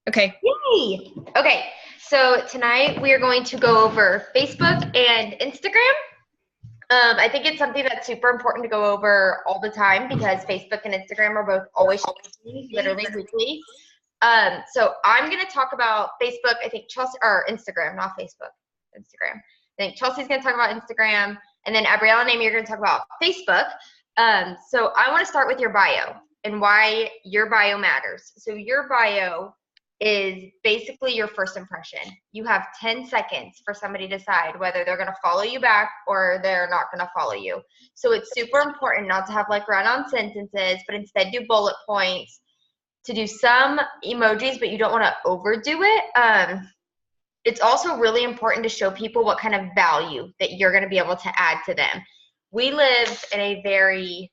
Okay. Yay! Okay, so tonight we are going to go over Facebook and Instagram. I think it's something that's super important to go over all the time because Facebook and Instagram are both always changing, literally weekly. So I'm going to talk about Facebook. I think Chelsea, or Instagram, not Facebook, Instagram. I think Chelsea's going to talk about Instagram, and then Abriella and Amy are going to talk about Facebook. So I want to start with your bio and why your bio matters. So your bio is basically your first impression. You have 10 seconds for somebody to decide whether they're going to follow you back or they're not going to follow you. So it's super important not to have like run-on sentences, but instead do bullet points, to do some emojis, but you don't want to overdo it. It's also really important to show people what kind of value that you're going to be able to add to them. We live in a very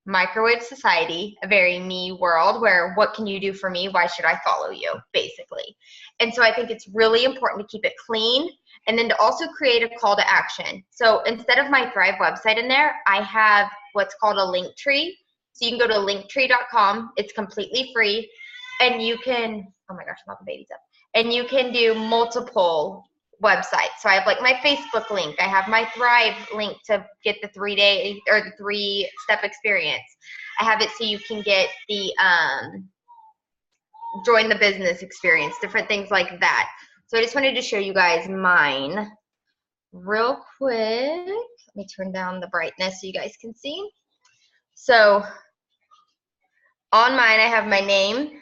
microwave society, a very me world where what can you do for me? Why should I follow you? Basically. And so I think it's really important to keep it clean and then to also create a call to action. So instead of my Thrive website in there, I have what's called a link tree. So you can go to linktree.com. It's completely free. And you can, oh my gosh, not the baby's up. And you can do multiple websites. So I have like my Facebook link. I have my Thrive link to get the 3-day or the 3-step experience. I have it so you can get the join the business experience, different things like that. So I just wanted to show you guys mine real quick. Let me turn down the brightness so you guys can see. So on mine, I have my name.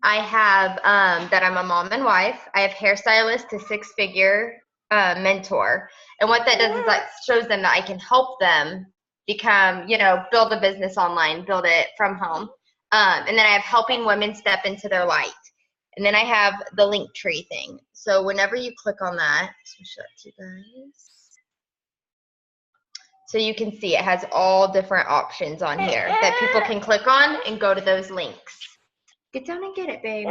I have that I'm a mom and wife. I have hairstylist to 6-figure mentor. And what that does is that shows them that I can help them become, build a business online, build it from home. And then I have helping women step into their light. And then I have the link tree thing. So whenever you click on that, let me show it to you guys. So you can see it has all different options on here that people can click on and go to those links. Get down and get it, babe.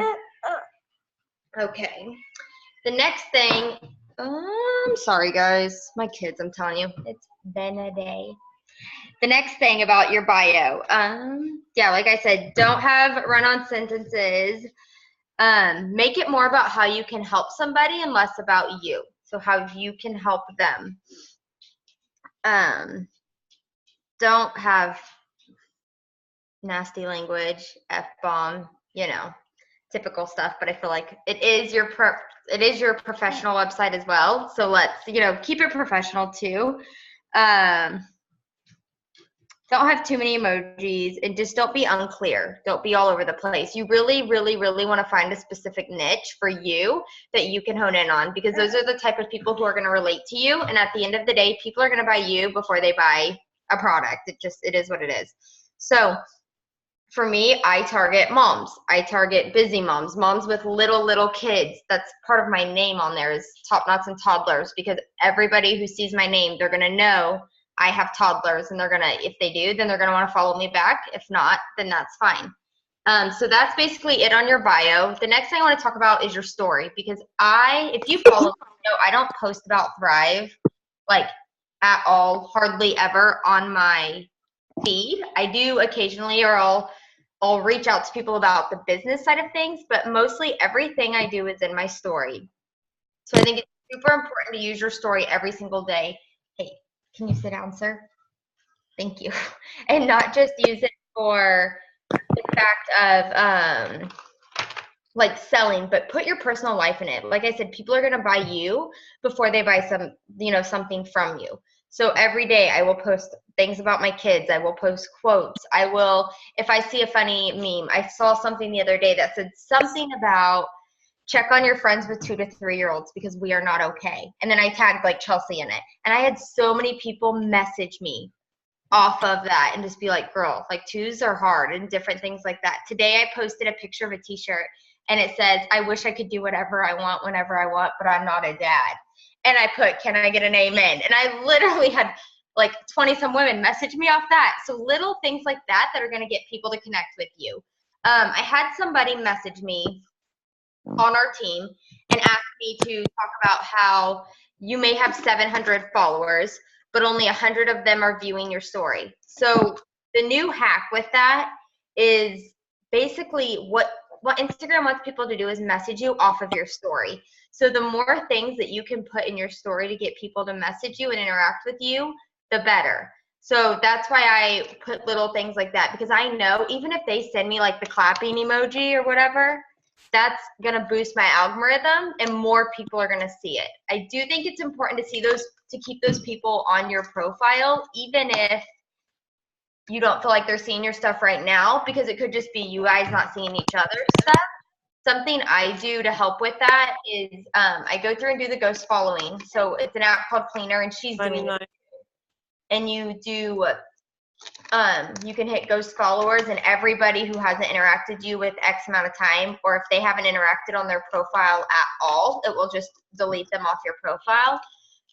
Okay. The next thing, I'm sorry, guys. My kids, I'm telling you, it's been a day. The next thing about your bio, yeah, like I said, don't have run-on sentences. Make it more about how you can help somebody and less about you. So how you can help them. Don't have nasty language, F-bomb, typical stuff, but I feel like it is your professional website as well. So let's, keep it professional too. Don't have too many emojis and just don't be unclear. Don't be all over the place. You really, really, really want to find a specific niche for you that you can hone in on because those are the type of people who are going to relate to you. And at the end of the day, people are going to buy you before they buy a product. It is what it is. So for me, I target moms. I target busy moms, moms with little kids. That's part of my name on there is Top Knots and Toddlers because everybody who sees my name, they're going to know I have toddlers and they're going to, if they do, then they're going to want to follow me back. If not, then that's fine. So that's basically it on your bio. The next thing I want to talk about is your story because if you follow me, I don't post about Thrive like at all, hardly ever on my feed. I do occasionally, or I'll reach out to people about the business side of things, but mostly everything I do is in my story. So I think it's super important to use your story every single day. Hey, can you sit down, sir? Thank you. And not just use it for the fact of like selling, but put your personal life in it. Like I said, people are going to buy you before they buy something from you. So every day I will post things about my kids. I will post quotes. If I see a funny meme, I saw something the other day that said something about check on your friends with 2 to 3-year-olds because we are not okay. And then I tagged like Chelsea in it. And I had so many people message me off of that and just be like, girl, like 2s are hard and different things like that. Today I posted a picture of a t-shirt and it says, I wish I could do whatever I want whenever I want, but I'm not a dad. And I put, can I get an amen? And I literally had like 20 some women message me off that. So little things like that are going to get people to connect with you. I had somebody message me on our team and ask me to talk about how you may have 700 followers, but only 100 of them are viewing your story. So the new hack with that is basically what what Instagram wants people to do is message you off of your story. So the more things that you can put in your story to get people to message you and interact with you, the better. So that's why I put little things like that, because I know even if they send me like the clapping emoji or whatever, that's going to boost my algorithm and more people are going to see it. I do think it's important to see those, to keep those people on your profile, even if you don't feel like they're seeing your stuff right now, because it could just be you guys not seeing each other's stuff. Something I do to help with that is I go through and do the ghost following. So it's an app called Cleaner, and she's doing it. And you do, you can hit ghost followers, and everybody who hasn't interacted you with X amount of time, or if they haven't interacted on their profile at all, it will just delete them off your profile.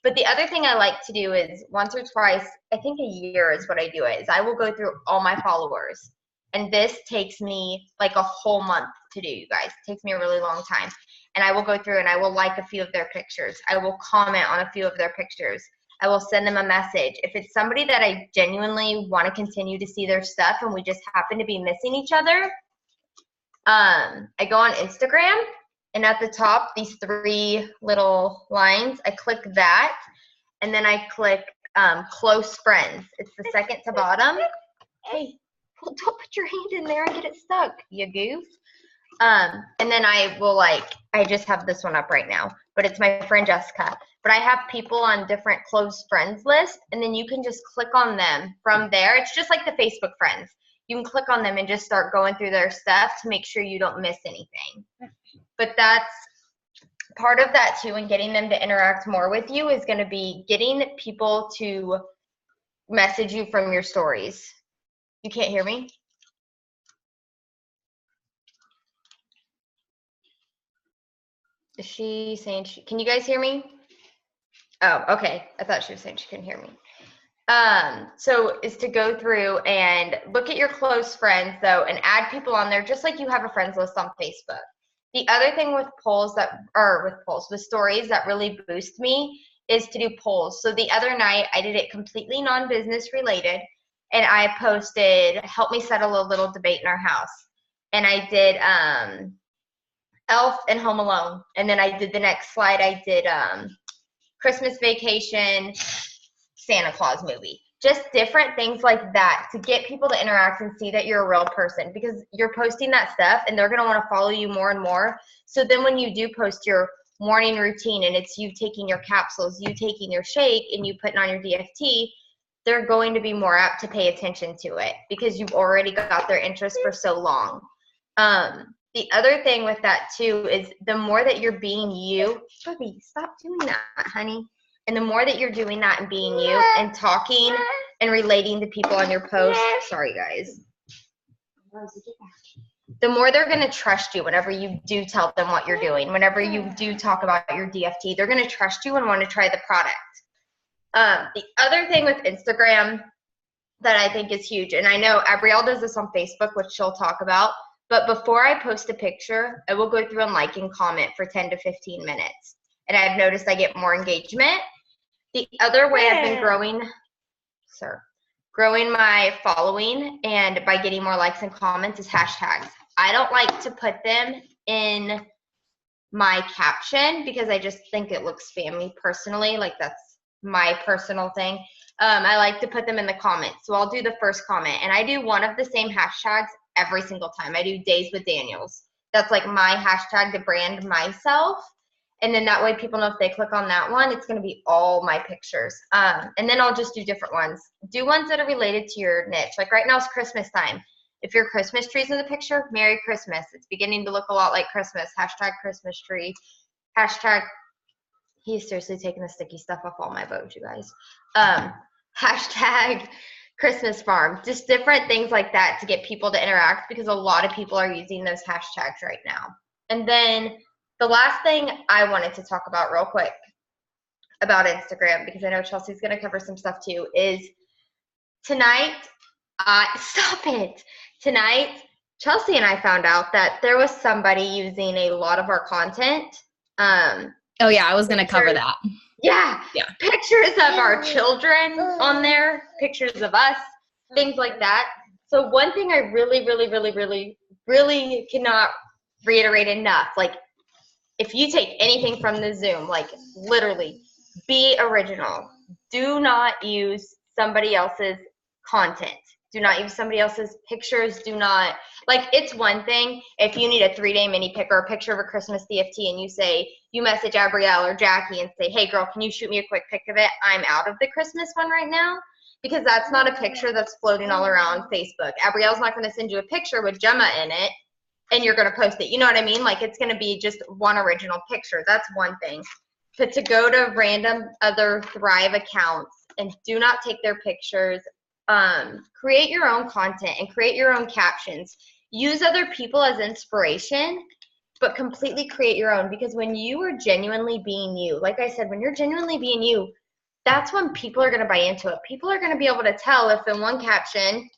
But the other thing I like to do is once or twice, I think a year is what I do it, is I will go through all my followers. And this takes me like a whole month to do, you guys. It takes me a really long time. And I will go through and I will like a few of their pictures. I will comment on a few of their pictures. I will send them a message. If it's somebody that I genuinely want to continue to see their stuff and we just happen to be missing each other, I go on Instagram, and at the top, these 3 little lines, I click that, and then I click close friends. It's the second to bottom. Hey, well, don't put your hand in there and get it stuck, you goof. And then I will I just have this one up right now, but it's my friend Jessica. But I have people on different close friends list, and then you can just click on them from there. It's just like the Facebook friends. You can click on them and just start going through their stuff to make sure you don't miss anything. But that's part of that too, and getting them to interact more with you is going to be getting people to message you from your stories. You can't hear me? Is she saying can you guys hear me? Oh, okay. I thought she was saying she couldn't hear me. So is to go through and look at your close friends though and add people on there just like you have a friends list on Facebook. The other thing with with stories that really boost me is to do polls. So the other night I did it completely non-business related, and I posted, help me settle a little debate in our house. And I did Elf and Home Alone. And then I did the next slide, I did Christmas Vacation, Santa Claus movie. Just different things like that to get people to interact and see that you're a real person, because you're posting that stuff and they're going to want to follow you more and more. So then when you do post your morning routine and it's you taking your capsules, you taking your shake, and you putting on your DFT, they're going to be more apt to pay attention to it because you've already got their interest for so long. The other thing with that too is the more that you're being you, Bubby, stop doing that, honey. And the more that you're doing that and being you and talking and relating to people on your posts, sorry guys, the more they're going to trust you whenever you do tell them what you're doing. Whenever you do talk about your DFT, they're going to trust you and want to try the product. The other thing with Instagram that I think is huge, and I know Abrielle does this on Facebook, which she'll talk about, but before I post a picture, I will go through and like and comment for 10 to 15 minutes. And I've noticed I get more engagement. The other way I've been growing my following and by getting more likes and comments is hashtags. I don't like to put them in my caption because I just think it looks spammy personally. Like that's my personal thing. I like to put them in the comments. So I'll do the first comment, and I do one of the same hashtags every single time. I do Days with Daniels. That's like my hashtag to brand myself. And then that way people know if they click on that one, it's going to be all my pictures. And then I'll just do different ones. Do ones that are related to your niche. Like right now it's Christmas time. If your Christmas tree's in the picture, Merry Christmas. It's beginning to look a lot like Christmas. Hashtag Christmas tree. Hashtag, he's seriously taking the sticky stuff off all my bows, you guys. Hashtag Christmas farm. Just different things like that to get people to interact, because a lot of people are using those hashtags right now. And then the last thing I wanted to talk about real quick about Instagram, because I know Chelsea's going to cover some stuff too, is tonight, Tonight, Chelsea and I found out that there was somebody using a lot of our content. Oh yeah, I was going to cover that. Yeah. Pictures of our children on there, pictures of us, things like that. So one thing I really cannot reiterate enough. Like, if you take anything from the Zoom, like literally be original. Do not use somebody else's content. Do not use somebody else's pictures. Do not, like, it's one thing if you need a 3-day mini pic or a picture of a Christmas DFT and you message Abrielle or Jackie and say, hey girl, can you shoot me a quick pic of it? I'm out of the Christmas one right now, because that's not a picture that's floating all around Facebook. Abrielle's not going to send you a picture with Gemma in it and you're going to post it. You know what I mean? Like, it's going to be just one original picture. That's one thing. But to go to random other Thrive accounts and do not take their pictures, create your own content and create your own captions. Use other people as inspiration, but completely create your own, because when you are genuinely being you, like I said, when you're genuinely being you, that's when people are going to buy into it. People are going to be able to tell if in one caption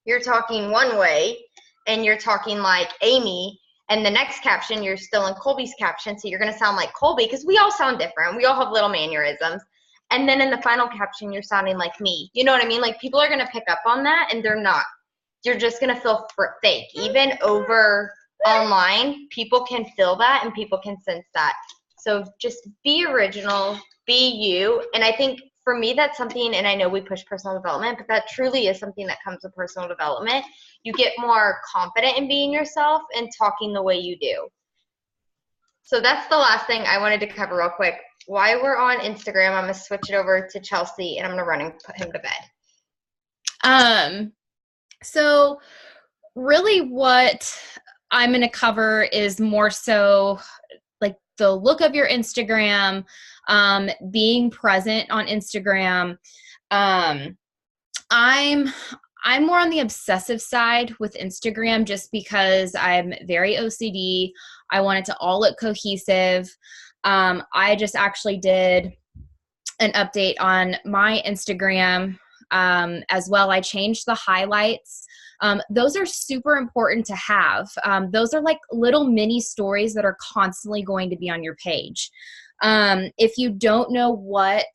you're talking one way and you're talking like Amy, and the next caption you're still in Colby's caption, so you're going to sound like Colby, because we all sound different. We all have little mannerisms. And then in the final caption, you're sounding like me. You know what I mean? Like, people are going to pick up on that, and they're not. You're just going to feel fake. Even over online, people can feel that, and people can sense that. So just be original, be you. And I think for me, that's something, and I know we push personal development, but that truly is something that comes with personal development. You get more confident in being yourself and talking the way you do. So that's the last thing I wanted to cover real quick. While we're on Instagram, I'm going to switch it over to Chelsea, and I'm going to run and put him to bed. So really what I'm going to cover is more so like the look of your Instagram, being present on Instagram. I'm more on the obsessive side with Instagram, just because I'm very OCD. I want it to all look cohesive. I just actually did an update on my Instagram as well. I changed the highlights. Those are super important to have. Those are like little mini stories that are constantly going to be on your page. If you don't know what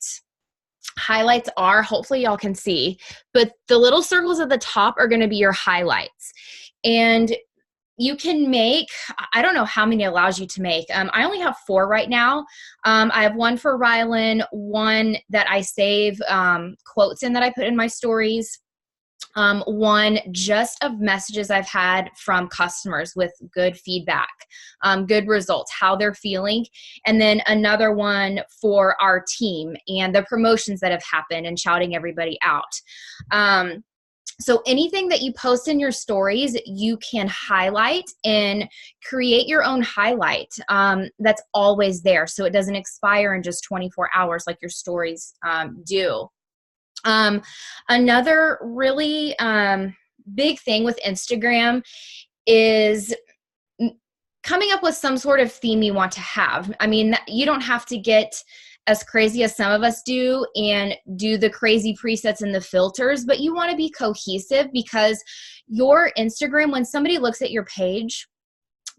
highlights are, hopefully y'all can see, but the little circles at the top are going to be your highlights. And you can make, I don't know how many it allows you to make. I only have 4 right now. I have one for Rylan, one that I save quotes in that I put in my stories, one just of messages I've had from customers with good feedback, good results, how they're feeling, and then another one for our team and the promotions that have happened and shouting everybody out. So anything that you post in your stories, you can highlight and create your own highlight that's always there, so it doesn't expire in just 24 hours like your stories do. Another really big thing with Instagram is coming up with some sort of theme you want to have. I mean, you don't have to get as crazy as some of us do and do the crazy presets and the filters, but you want to be cohesive, because your Instagram, when somebody looks at your page,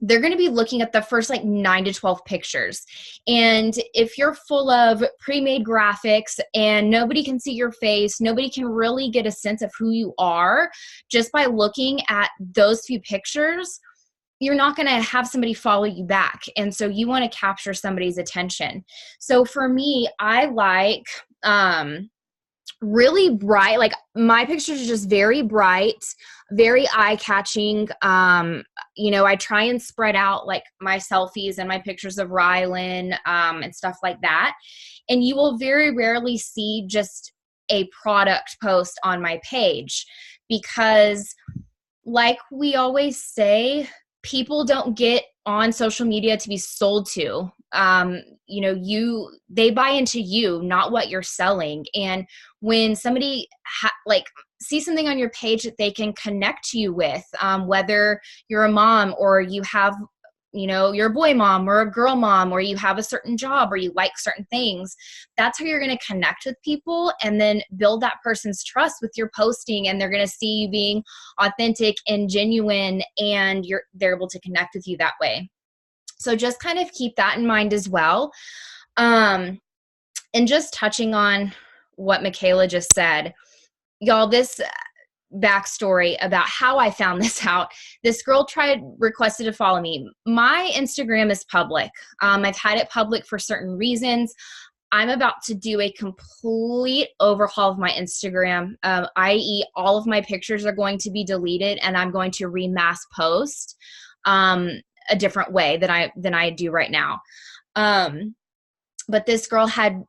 they're going to be looking at the first like 9 to 12 pictures. And if you're full of pre-made graphics and nobody can see your face, nobody can really get a sense of who you are just by looking at those few pictures, you're not going to have somebody follow you back. And so you want to capture somebody's attention. So for me, I like really bright, like my pictures are just very bright, very eye-catching. I try and spread out like my selfies and my pictures of Rylan and stuff like that. And you will very rarely see just a product post on my page, because like we always say, people don't get on social media to be sold to. They buy into you, not what you're selling. And when somebody see something on your page that they can connect to you with, whether you're a mom or you have, you're a boy mom or a girl mom, or you have a certain job or you like certain things, that's how you're going to connect with people and then build that person's trust with your posting. And they're going to see you being authentic and genuine, and they're able to connect with you that way. So just kind of keep that in mind as well. And just touching on what Michaela just said, y'all, backstory about how I found this out. This girl requested to follow me. My Instagram is public. I've had it public for certain reasons. I'm about to do a complete overhaul of my Instagram, i.e. all of my pictures are going to be deleted, and I'm going to remass post a different way than I do right now. But this girl had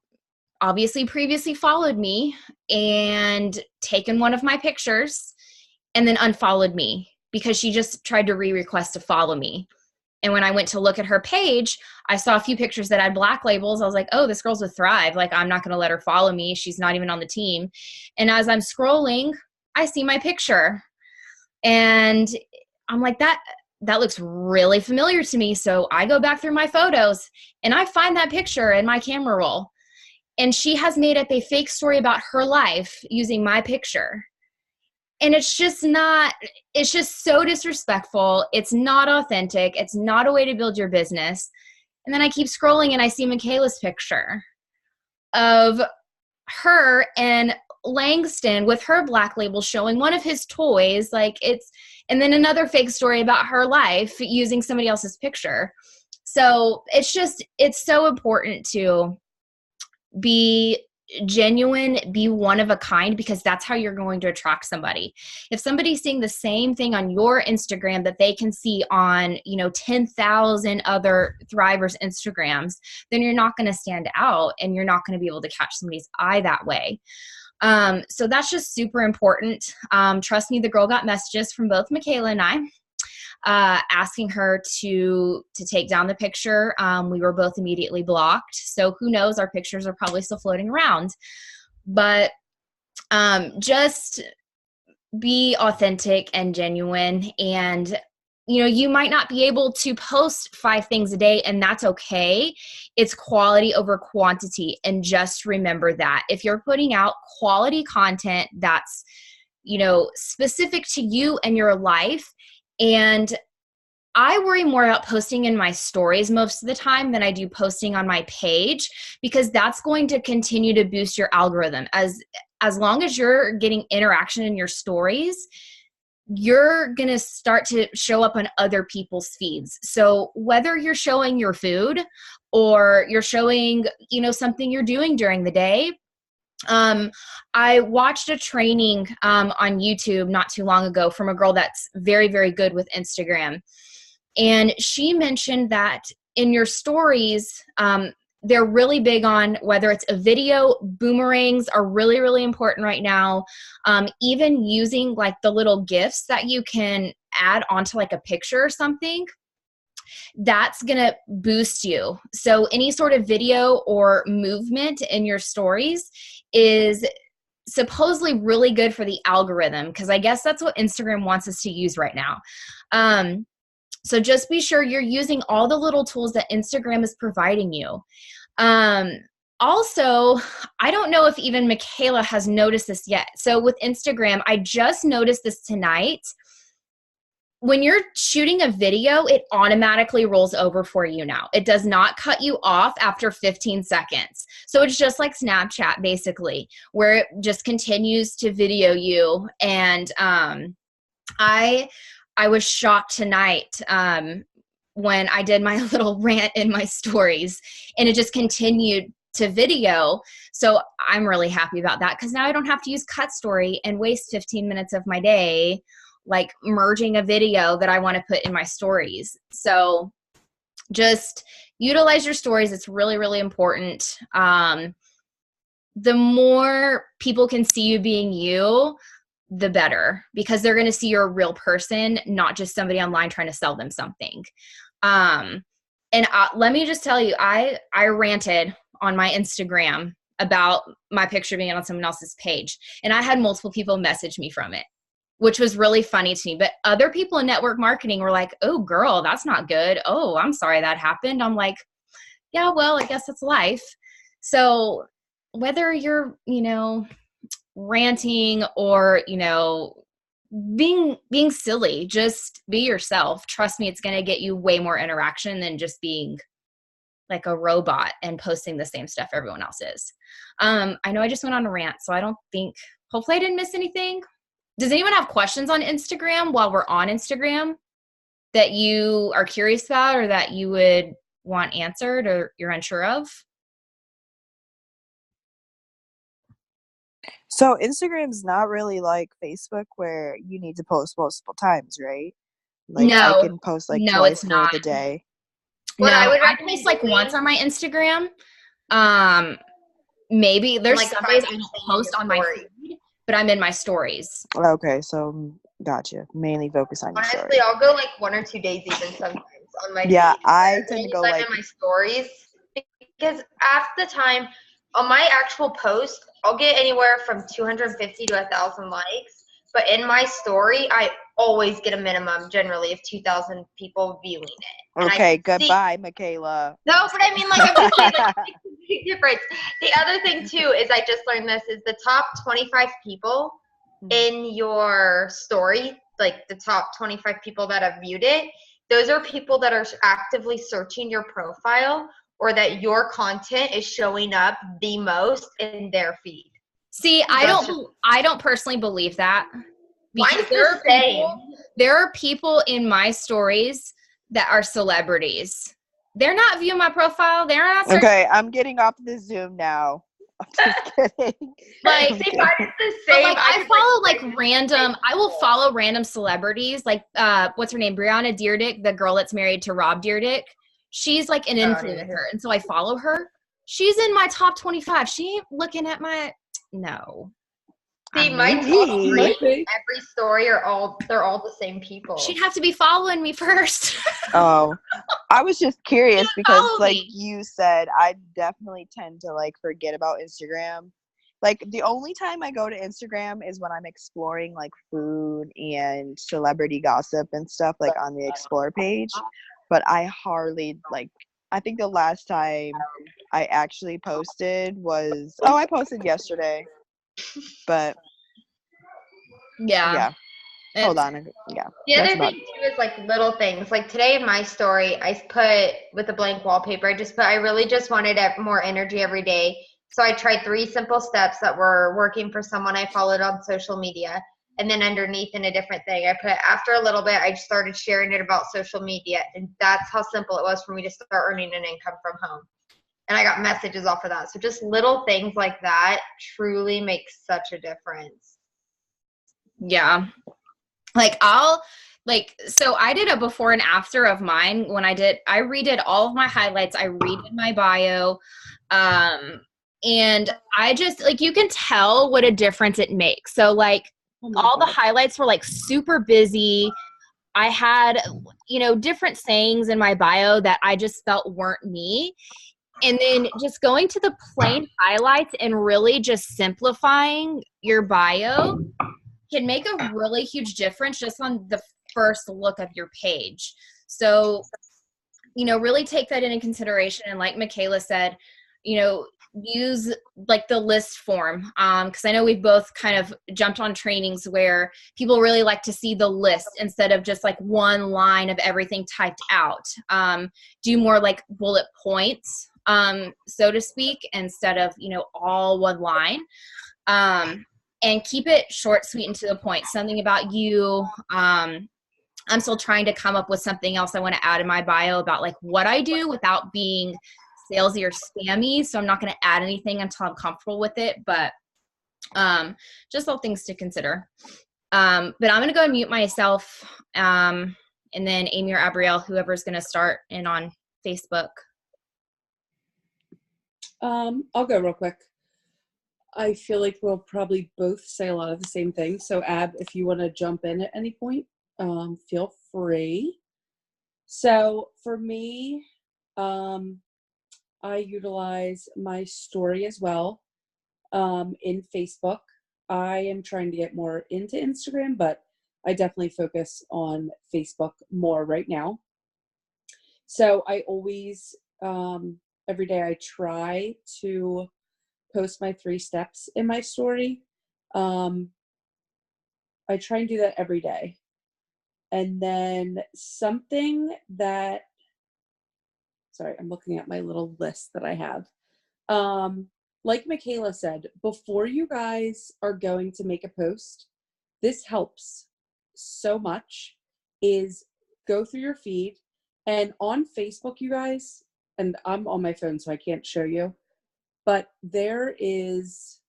obviously previously followed me and taken one of my pictures and then unfollowed me because she just tried to request to follow me. And when I went to look at her page, I saw a few pictures that had black labels. I was like, oh, this girl's with Thrive. Like, I'm not going to let her follow me. She's not even on the team. And as I'm scrolling, I see my picture. And I'm like, that looks really familiar to me. So I go back through my photos and I find that picture in my camera roll. And she has made up a fake story about her life using my picture. And it's just so disrespectful. It's not authentic. It's not a way to build your business. And then I keep scrolling and I see Michaela's picture of her and Langston with her black label showing one of his toys. And then another fake story about her life using somebody else's picture. So it's so important to be genuine, be one of a kind, because that's how you're going to attract somebody. If somebody's seeing the same thing on your Instagram that they can see on, 10,000 other Thrivers Instagrams, then you're not going to stand out and you're not going to be able to catch somebody's eye that way. So that's just super important. Trust me, the girl got messages from both Michaela and I, asking her to take down the picture. We were both immediately blocked. So who knows, our pictures are probably still floating around. But just be authentic and genuine. And, you might not be able to post 5 things a day, and that's okay. It's quality over quantity. And just remember that if you're putting out quality content that's, specific to you and your life. And I worry more about posting in my stories most of the time than I do posting on my page, because that's going to continue to boost your algorithm. As long as you're getting interaction in your stories, you're going to start to show up on other people's feeds. So whether you're showing your food or you're showing, something you're doing during the day. I watched a training on YouTube not too long ago from a girl that's very, very good with Instagram. And she mentioned that in your stories, they're really big on whether it's a video. Boomerangs are really, really important right now. Even using like the little GIFs that you can add onto like a picture or something, that's going to boost you. So any sort of video or movement in your stories is supposedly really good for the algorithm, because I guess that's what Instagram wants us to use right now. So just be sure you're using all the little tools that Instagram is providing you. Also, I don't know if even Michaela has noticed this yet. So with Instagram, I just noticed this tonight. When you're shooting a video, it automatically rolls over for you now. It does not cut you off after 15 seconds. So it's just like Snapchat, basically, where it just continues to video you. And I was shocked tonight when I did my little rant in my stories, and it just continued to video. So I'm really happy about that, because now I don't have to use Cut Story and waste 15 minutes of my day like merging a video that I want to put in my stories. So just utilize your stories. It's really, really important. The more people can see you being you, the better, because they're going to see you're a real person, not just somebody online trying to sell them something. And let me just tell you, I ranted on my Instagram about my picture being on someone else's page, and I had multiple people message me from it, which was really funny to me. But other people in network marketing were like, oh, girl, that's not good. Oh, I'm sorry that happened. I'm like, yeah, well, I guess it's life. So whether you're, ranting or, being silly, just be yourself. Trust me, it's going to get you way more interaction than just being like a robot and posting the same stuff everyone else is. I know I just went on a rant, so hopefully I didn't miss anything. Does anyone have questions on Instagram while we're on Instagram that you are curious about or that you would want answered or you're unsure of? So Instagram's not really like Facebook where you need to post multiple times, right? Like I No, can post like no, it's twice throughout not. the day. What I No, would I recommend post like doing, once on my Instagram. Um, Maybe there's like some 5 days I times don't in your post on my story. feed, but I'm in my stories. Okay, so gotcha. Mainly focus on your story. Honestly, I'll go like 1 or 2 days even sometimes on my Yeah, feed. I As tend to long go as I'm like in my stories, because half the time on my actual post, I'll get anywhere from 250 to 1,000 likes. But in my story, I always get a minimum generally of 2,000 people viewing it. And okay, I can see, goodbye, Michaela. no, but I mean, like, I'm just saying, like, it makes a big difference. The other thing, too, is I just learned this, is the top 25 people in your story, like the top 25 people that have viewed it, those are people that are actively searching your profile or that your content is showing up the most in their feed. See, I don't personally believe that because Mine's the same. there are people in my stories that are celebrities. They're not viewing my profile. They're not searching. Okay, I'm getting off the Zoom now. I'm just kidding. Like, I'm See, kidding. mine is the but same. like I could, follow like search random. I will people. follow random celebrities. Like, what's her name? Brianna Deerdick, the girl that's married to Rob Deerdick. She's like an influencer, and so I follow her. She's in my top 25. She ain't looking at my no. See, my Maybe. top three, every story they're all the same people. She'd have to be following me first. Oh, I was just curious Just because, follow like me. you said, I definitely tend to like forget about Instagram. Like the only time I go to Instagram is when I'm exploring like food and celebrity gossip and stuff, like on the explore page. But I hardly like. I think the last time I actually posted was I posted yesterday, but Yeah. hold on, yeah. The that's other about thing too is like little things. Like today in my story, I put with the blank wallpaper. I really just wanted more energy every day. So I tried 3 simple steps that were working for someone I followed on social media. And then underneath in a different thing, I put after a little bit, I just started sharing it about social media. And that's how simple it was for me to start earning an income from home. And I got messages off of that. So just little things like that truly make such a difference. Yeah. So I did a before and after of mine when I redid all of my highlights. I redid my bio. And I just like, you can tell what a difference it makes. So like all the highlights were like super busy. I had, different sayings in my bio that I just felt weren't me. And then just going to the plain highlights and really just simplifying your bio can make a really huge difference just on the first look of your page. So, really take that into consideration. And like Michaela said, use like the list form. Because I know we've both kind of jumped on trainings where people really like to see the list instead of just like one line of everything typed out. Do more like bullet points, so to speak, instead of, all one line. And keep it short, sweet, and to the point. Something about you. I'm still trying to come up with something else I want to add in my bio about like what I do without being salesy or spammy. So I'm not going to add anything until I'm comfortable with it. But just little things to consider. But I'm going to go and mute myself. And then Amy or Abrielle, whoever's going to start in on Facebook. I'll go real quick. I feel like we'll probably both say a lot of the same things. So Ab, if you want to jump in at any point, feel free. So for me, I utilize my story as well in Facebook. I am trying to get more into Instagram, but I definitely focus on Facebook more right now. So I always, every day I try to post my 3 steps in my story. I try and do that every day. And then something that, sorry, I'm looking at my little list that I have. Like Michaela said, before you guys are going to make a post, this helps so much, is go through your feed. And on Facebook, you guys, and I'm on my phone, so I can't show you, but there is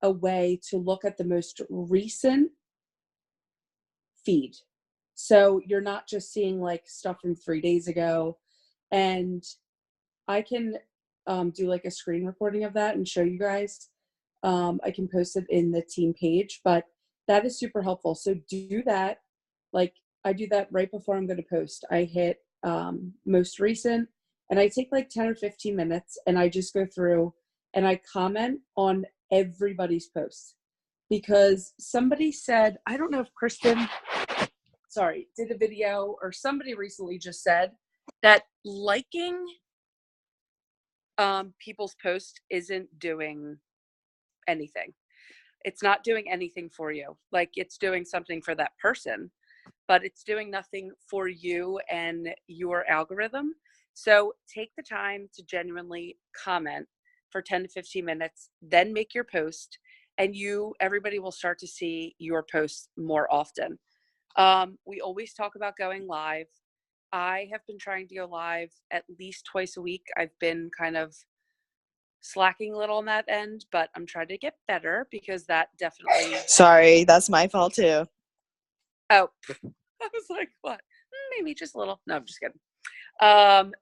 a way to look at the most recent feed. So you're not just seeing like stuff from 3 days ago. And I can do like a screen recording of that and show you guys. I can post it in the team page, but that is super helpful. So do that. Like I do that right before I'm going to post. I hit most recent, and I take like 10 or 15 minutes, and I just go through and I comment on everybody's posts, because somebody said, I don't know if Kristen, did a video, or somebody recently just said that liking people's posts isn't doing anything. It's not doing anything for you. Like, it's doing something for that person, but it's doing nothing for you and your algorithm. So take the time to genuinely comment for 10 to 15 minutes, then make your post, and everybody will start to see your posts more often. We always talk about going live. I have been trying to go live at least twice a week. I've been kind of slacking a little on that end, but I'm trying to get better, because that definitely... Sorry, that's my fault too. Oh, I was like, what? Maybe just a little. No, I'm just kidding.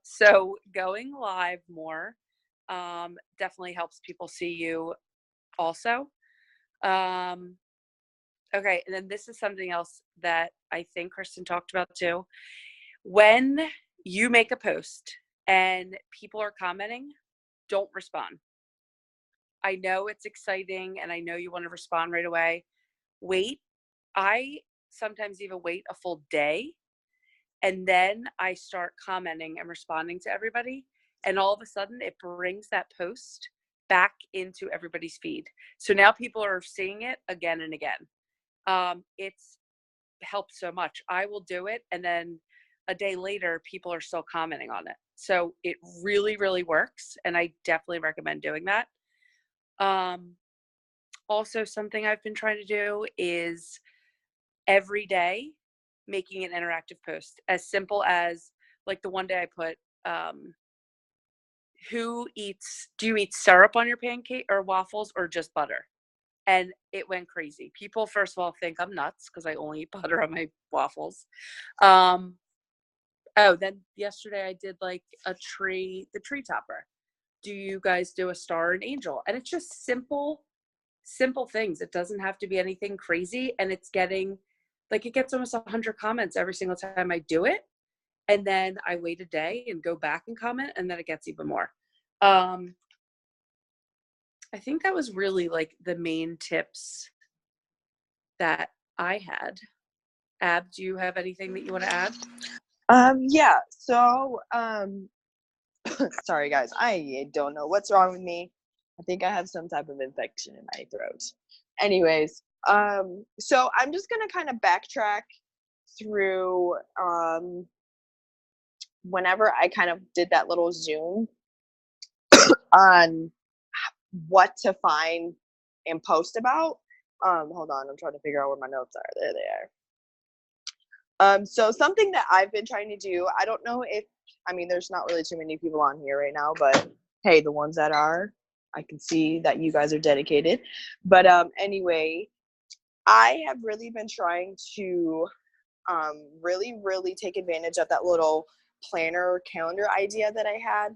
So going live more definitely helps people see you also. Okay, and then this is something else that I think Kristen talked about too. When you make a post and people are commenting, don't respond. I know it's exciting and I know you want to respond right away. Wait. I sometimes even wait a full day, and then I start commenting and responding to everybody. And all of a sudden it brings that post back into everybody's feed. So now people are seeing it again and again. It's helped so much. I will do it, and then a day later, people are still commenting on it. So it really, really works. And I definitely recommend doing that. Also, something I've been trying to do is every day making an interactive post, as simple as, like, the one day I put, do you eat syrup on your pancake or waffles, or just butter? And it went crazy. People, first of all, think I'm nuts because I only eat butter on my waffles. Then yesterday I did like the tree topper. Do you guys do a star or an angel? And it's just simple things. It doesn't have to be anything crazy. And it gets almost 100 comments every single time I do it. And then I wait a day and go back and comment, and then it gets even more. I think that was really like the main tips that I had. Ab, do you have anything that you want to add? Yeah. So, sorry guys, I don't know what's wrong with me. I think I have some type of infection in my throat. Anyways, so I'm just gonna kind of backtrack through whenever I kind of did that little Zoom on what to find and post about. Hold on, I'm trying to figure out where my notes are. There they are. So something that I've been trying to do, I don't know if, there's not really too many people on here right now, but hey, the ones that are, I can see that you guys are dedicated. But anyway, I have really been trying to really, really take advantage of that little planner calendar idea that I had,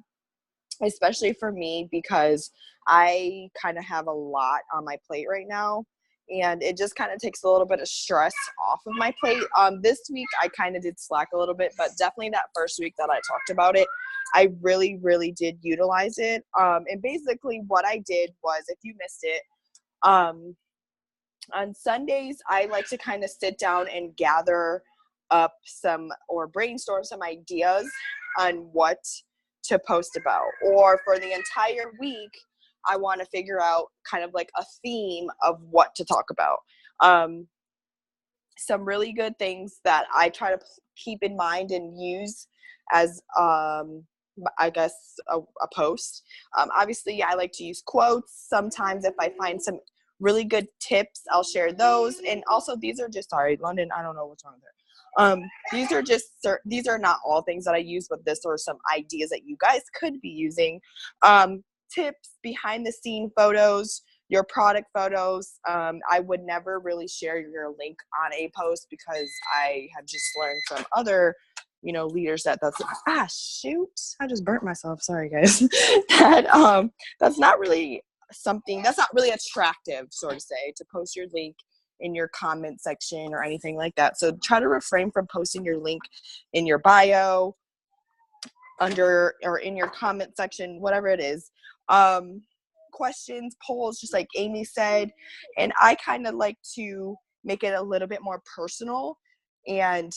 especially for me, because I kind of have a lot on my plate right now, and it just kind of takes a little bit of stress off of my plate. This week I kind of did slack a little bit, but definitely that first week that I talked about it, I really, really did utilize it. And basically what I did was, if you missed it, on Sundays, I like to kind of sit down and gather up or brainstorm some ideas on what to post about. Or for the entire week, I want to figure out kind of like a theme of what to talk about. Some really good things that I try to keep in mind and use as, I guess, a post. Obviously, I like to use quotes. Sometimes if I find some really good tips. I'll share those. And also these are just, sorry, London, I don't know what's wrong with her. These are not all things that I use, but this are some ideas that you guys could be using. Tips, behind the scene photos, your product photos. I would never really share your link on a post because I have just learned from other, leaders shoot, I just burnt myself. Sorry guys. That's not really attractive, so to say, to post your link in your comment section or anything like that. So try to refrain from posting your link in your bio, under or in your comment section, whatever it is. Questions, polls, just like Amy said. And I kind of like to make it a little bit more personal and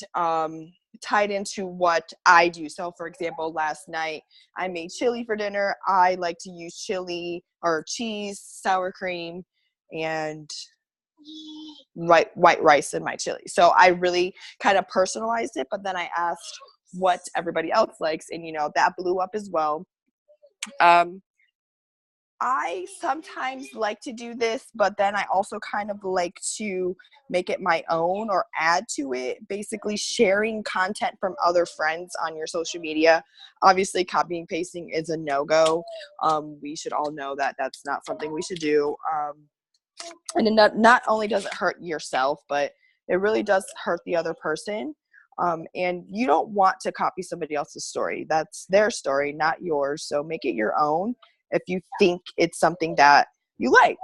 tied into what I do. So for example, last night I made chili for dinner. I like to use chili or cheese, sour cream, and white rice in my chili. So I really kind of personalized it, but then I asked what everybody else likes, and that blew up as well. I sometimes like to do this, but then I also kind of like to make it my own or add to it, basically sharing content from other friends on your social media. Obviously, copying and pasting is a no-go. We should all know that that's not something we should do. And it not only does it hurt yourself, but it really does hurt the other person. And you don't want to copy somebody else's story. That's their story, not yours. So make it your own if you think it's something that you like.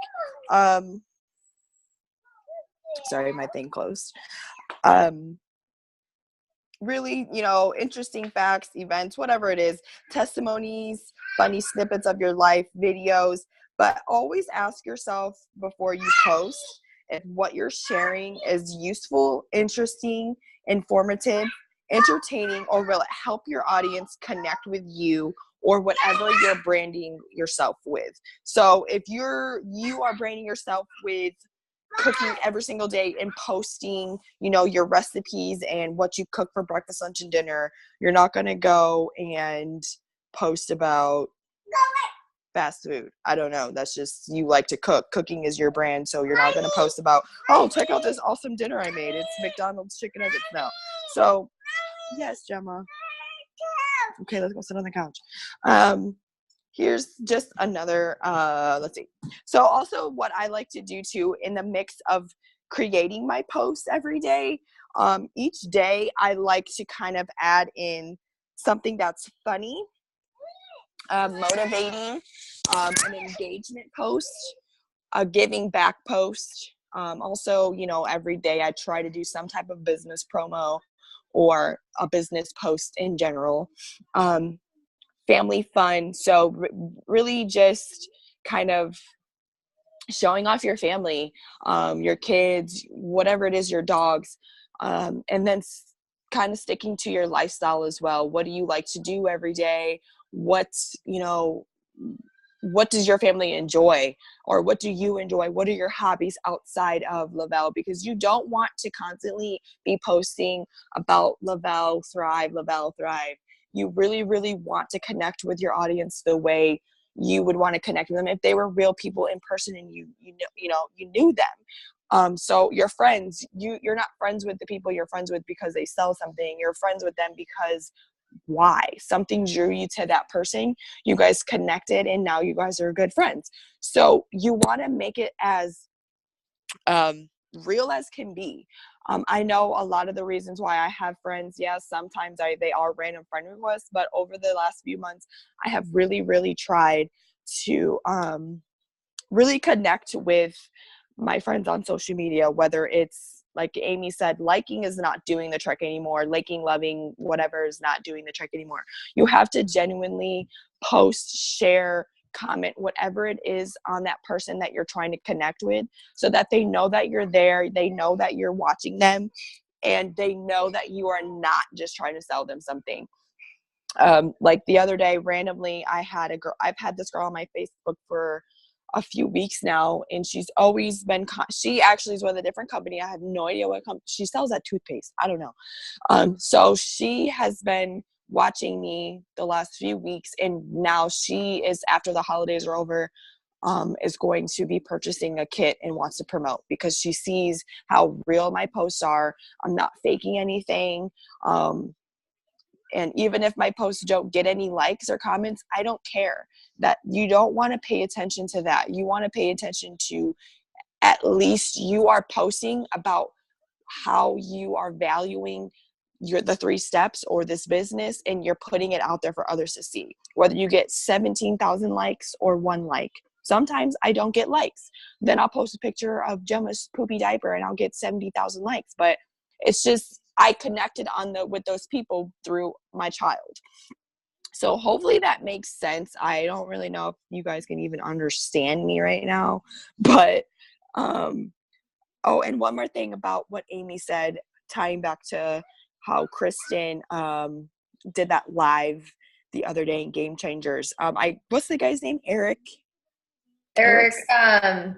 Sorry, my thing closed. Really, interesting facts, events, whatever it is, testimonies, funny snippets of your life, videos. But always ask yourself before you post if what you're sharing is useful, interesting, informative, entertaining, or will it help your audience connect with you or whatever you're branding yourself with. So if you are branding yourself with cooking every single day and posting, your recipes and what you cook for breakfast, lunch, and dinner, you're not going to go and post about fast food. I don't know. That's just, you like to cook. Cooking is your brand. So you're not going to post about, oh, check out this awesome dinner I made. It's McDonald's chicken nuggets now. So yes, Gemma. Okay, let's go sit on the couch. Here's just another, let's see. So also what I like to do too, in the mix of creating my posts every day, each day I like to kind of add in something that's funny, motivating, an engagement post, a giving back post. Also, every day I try to do some type of business promo or a business post in general. Family fun. So really just kind of showing off your family, your kids, whatever it is, your dogs, and then kind of sticking to your lifestyle as well. What do you like to do every day? What does your family enjoy, or what do you enjoy? What are your hobbies outside of Lavelle? Because you don't want to constantly be posting about Lavelle Thrive. You really, really want to connect with your audience the way you would want to connect with them if they were real people in person and you knew them. So your friends, you're not friends with the people you're friends with because they sell something. You're friends with them because why? Something drew you to that person. You guys connected and now you guys are good friends. So you want to make it as real as can be. I know a lot of the reasons why I have friends, yes, sometimes they are random friend requests, but over the last few months, I have really, really tried to really connect with my friends on social media, whether it's, like Amy said, liking is not doing the trick anymore. Liking, loving, whatever is not doing the trick anymore. You have to genuinely post, share, comment, whatever it is on that person that you're trying to connect with, so that they know that you're there, they know that you're watching them, and they know that you are not just trying to sell them something. Like the other day, randomly, I've had this girl on my Facebook for a few weeks now, and she's always been, she actually is with a different company. I have no idea what company. She sells that toothpaste. I don't know. So she has been watching me the last few weeks, and now she is, after the holidays are over, is going to be purchasing a kit and wants to promote because she sees how real my posts are. I'm not faking anything. And even if my posts don't get any likes or comments, I don't care. That you don't want to pay attention to that. You want to pay attention to at least you are posting about how you are valuing the 3 steps or this business, and you're putting it out there for others to see, whether you get 17,000 likes or 1 like. Sometimes I don't get likes. Then I'll post a picture of Gemma's poopy diaper and I'll get 70,000 likes. But it's just, I connected with those people through my child. So hopefully that makes sense. I don't really know if you guys can even understand me right now, but oh, and one more thing about what Amy said, tying back to how Kristen did that live the other day in Game Changers. What's the guy's name? Eric, oh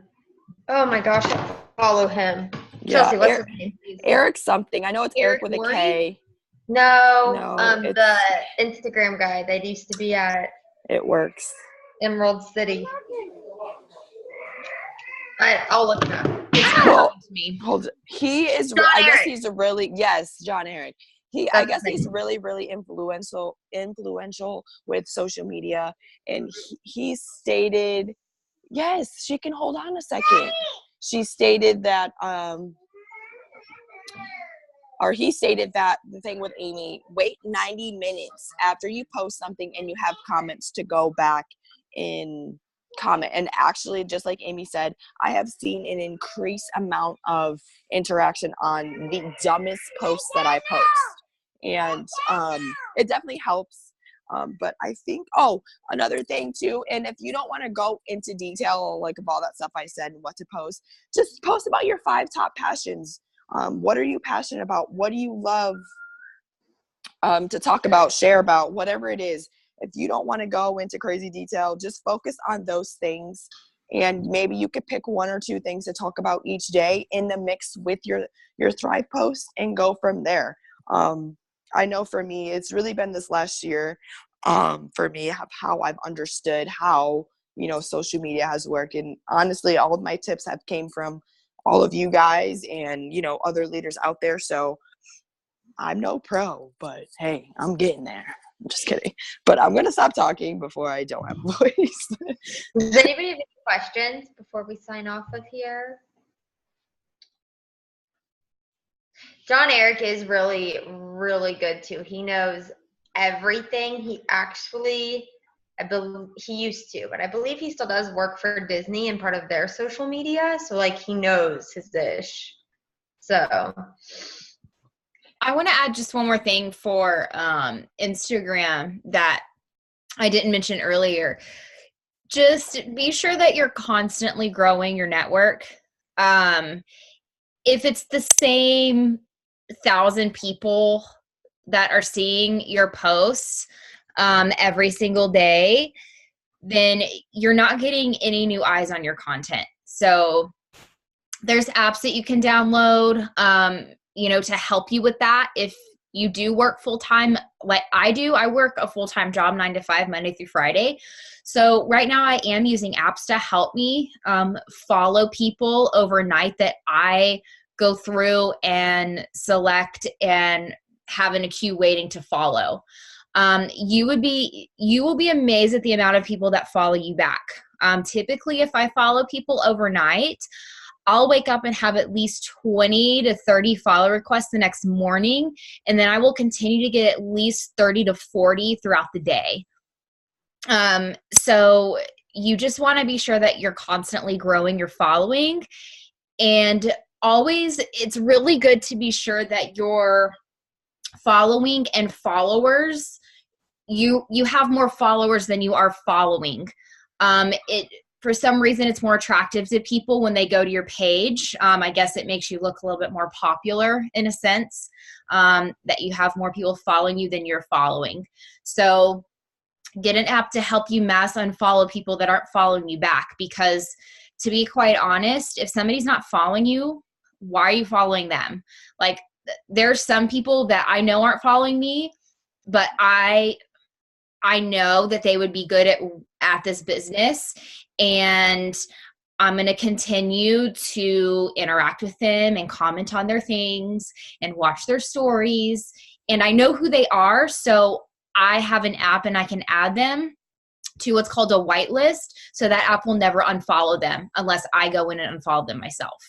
my gosh, I follow him. Yeah, Chelsea, what's his name? Please? Eric something. I know it's Eric with Worre? a K. No, the Instagram guy that used to be at It works. Emerald City. I'll look it up. It's not talking to me. He is. John I guess Eric. he's a really John Eric. I guess he's really influential with social media, and he stated, yes, she can hold on a second. She stated that or he stated that the thing with Amy, wait 90 minutes after you post something and you have comments to go back and comment. And actually, just like Amy said, I have seen an increased amount of interaction on the dumbest posts that I post. And it definitely helps. But I think, another thing too, and if you don't want to go into detail like of all that stuff I said and what to post, just post about your 5 top passions. What are you passionate about? What do you love to talk about, share about, whatever it is. If you don't want to go into crazy detail, just focus on those things. And maybe you could pick 1 or 2 things to talk about each day in the mix with your Thrive post and go from there. I know for me, it's really been this last year for me, how I've understood how, social media has worked. And honestly, all of my tips have came from all of you guys and, other leaders out there. So I'm no pro, but hey, I'm getting there. I'm just kidding. But I'm going to stop talking before I don't have a voice. Does anybody have any questions before we sign off of here? John Eric is really, really good too. He knows everything. He actually, I believe he used to, but I believe he still does work for Disney and part of their social media. So he knows his dish. So I want to add just one more thing for Instagram that I didn't mention earlier. Just be sure that you're constantly growing your network. If it's the same 1,000 people that are seeing your posts every single day, then you're not getting any new eyes on your content. So there's apps that you can download, to help you with that. If you do work full-time like I do, I work a full-time job 9 to 5, Monday through Friday. So right now I am using apps to help me follow people overnight that I go through and select and have in a queue waiting to follow. You will be amazed at the amount of people that follow you back. Typically, if I follow people overnight, I'll wake up and have at least 20 to 30 follow requests the next morning, and then I will continue to get at least 30 to 40 throughout the day. So you just want to be sure that you're constantly growing your following, and always, it's really good to be sure that your following and followers, you have more followers than you are following. For some reason, it's more attractive to people when they go to your page. I guess it makes you look a little bit more popular in a sense, that you have more people following you than you're following. So get an app to help you mass unfollow people that aren't following you back, because to be quite honest, if somebody's not following you, why are you following them? There's some people that I know aren't following me, but I know that they would be good at this business, and I'm going to continue to interact with them and comment on their things and watch their stories. And I know who they are, so I have an app and I can add them to what's called a whitelist, so that app will never unfollow them unless I go in and unfollow them myself.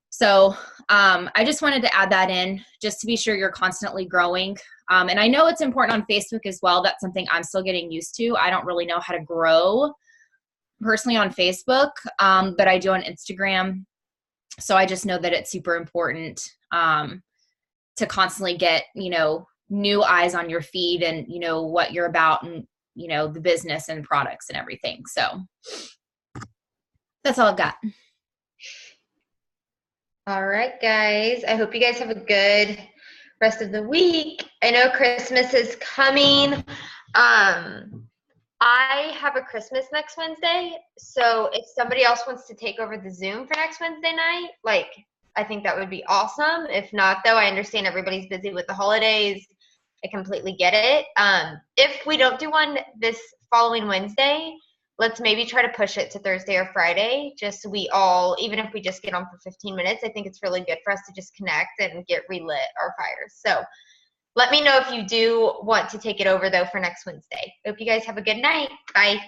So I just wanted to add that in just to be sure you're constantly growing. And I know it's important on Facebook as well. That's something I'm still getting used to. I don't really know how to grow personally on Facebook, but I do on Instagram. So I just know that it's super important to constantly get, new eyes on your feed and, what you're about and, the business and products and everything. So that's all I've got. All right, guys. I hope you guys have a good rest of the week. I know Christmas is coming. I have a Christmas next Wednesday, so if somebody else wants to take over the Zoom for next Wednesday night, I think that would be awesome. If not, though, I understand everybody's busy with the holidays. I completely get it. If we don't do one this following Wednesday, let's maybe try to push it to Thursday or Friday, just so we all, even if we just get on for 15 minutes, I think it's really good for us to just connect and get relit our fires. So let me know if you do want to take it over, though, for next Wednesday. Hope you guys have a good night. Bye.